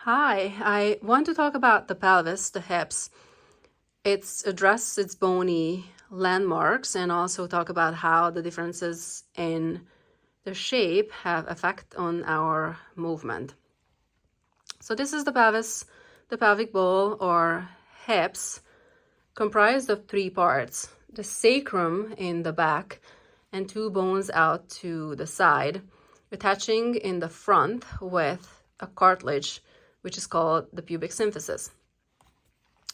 Hi, I want to talk about the pelvis, the hips. Address its bony landmarks and also talk about how the differences in the shape have effect on our movement. So this is the pelvis, the pelvic bowl or hips, comprised of three parts: the sacrum in the back and two bones out to the side, attaching in the front with a cartilage, which is called the pubic symphysis.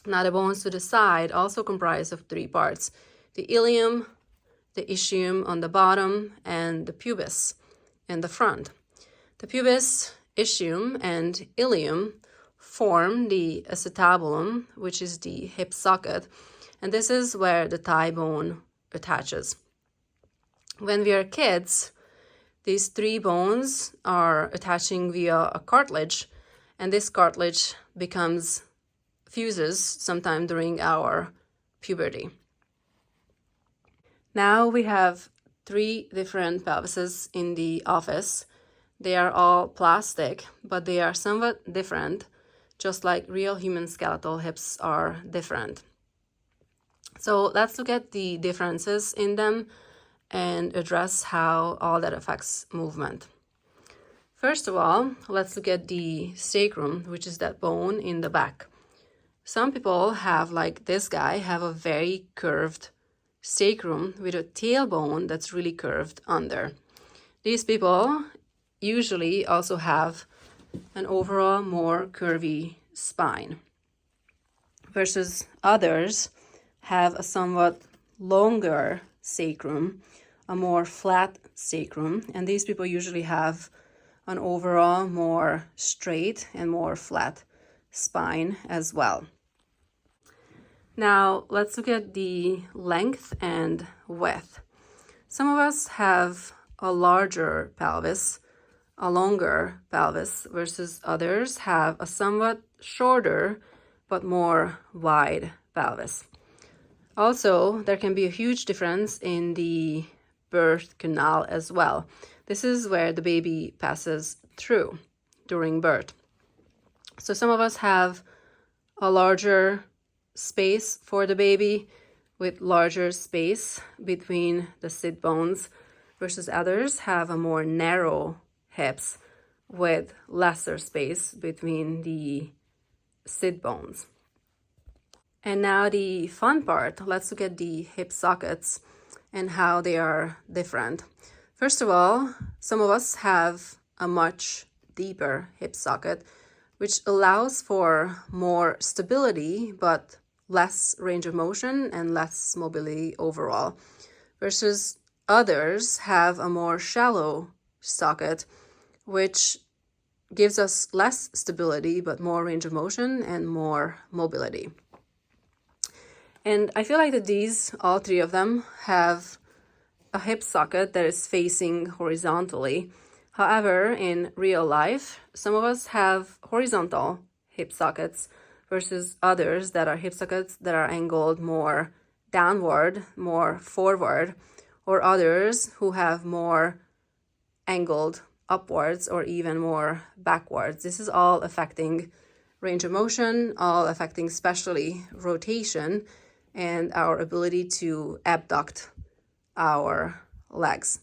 Now the bones to the side also comprise of three parts: the ilium, the ischium on the bottom, and the pubis in the front. The pubis, ischium, and ilium form the acetabulum, which is the hip socket, and this is where the thigh bone attaches. When we are kids, these three bones are attaching via a cartilage, and this cartilage fuses sometime during our puberty. Now we have three different pelvises in the office. They are all plastic, but they are somewhat different, just like real human skeletal hips are different. So let's look at the differences in them and address how all that affects movement. First of all, let's look at the sacrum, which is that bone in the back. Some people have, like this guy, have a very curved sacrum with a tailbone that's really curved under. These people usually also have an overall more curvy spine, versus others have a somewhat longer sacrum, a more flat sacrum, and these people usually have an overall more straight and more flat spine as well. Now let's look at the length and width. Some of us have a larger pelvis, a longer pelvis, versus others have a somewhat shorter but more wide pelvis. Also, there can be a huge difference in the birth canal as well. This is where the baby passes through during birth. So some of us have a larger space for the baby with larger space between the sit bones, versus others have a more narrow hips with lesser space between the sit bones. And now the fun part, let's look at the hip sockets and how they are different. First of all, some of us have a much deeper hip socket, which allows for more stability, but less range of motion and less mobility overall, versus others have a more shallow socket, which gives us less stability, but more range of motion and more mobility. And I feel like that all three of them, have a hip socket that is facing horizontally. However, in real life, some of us have horizontal hip sockets versus others that are hip sockets that are angled more downward, more forward, or others who have more angled upwards or even more backwards. This is all affecting range of motion, all affecting especially rotation and our ability to abduct our legs.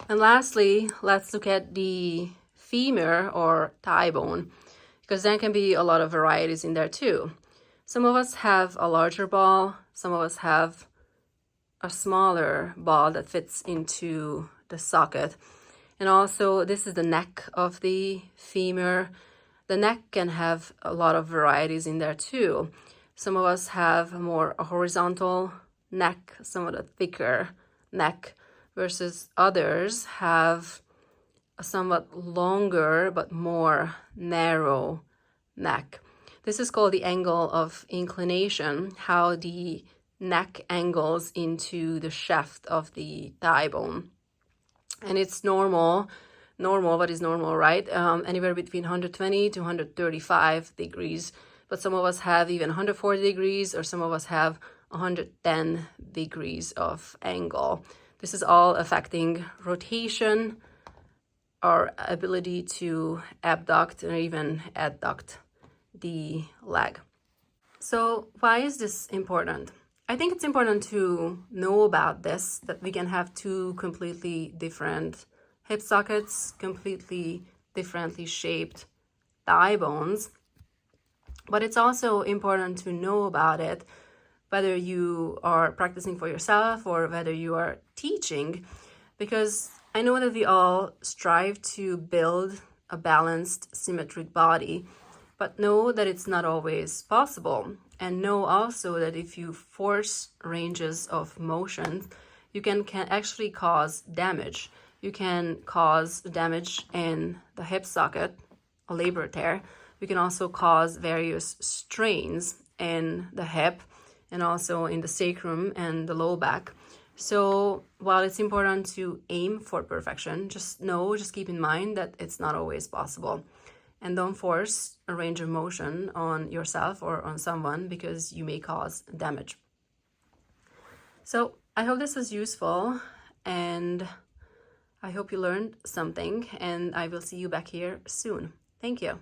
And lastly, let's look at the femur or thigh bone, because there can be a lot of varieties in there too. Some of us have a larger ball, some of us have a smaller ball that fits into the socket. And also, this is the neck of the femur. The neck can have a lot of varieties in there too. Some of us have a horizontal neck, somewhat a thicker neck, versus others have a somewhat longer but more narrow neck. This is called the angle of inclination, how the neck angles into the shaft of the thigh bone. And it's normal, what is normal, right? Anywhere between 120 to 135 degrees. But some of us have even 140 degrees, or some of us have 110 degrees of angle. This is all affecting rotation our ability to abduct or even adduct the leg. So why is this important? I think it's important to know about this, that we can have two completely different hip sockets, completely differently shaped thigh bones. But it's also important to know about it, whether you are practicing for yourself or whether you are teaching, because I know that we all strive to build a balanced, symmetric body, but know that it's not always possible. And know also that if you force ranges of motion, you can actually cause damage. You can cause damage in the hip socket, a labral tear. You can also cause various strains in the hip and also in the sacrum and the low back. So while it's important to aim for perfection, just keep in mind that it's not always possible. And don't force a range of motion on yourself or on someone, because you may cause damage. So I hope this was useful, and I hope you learned something, and I will see you back here soon. Thank you.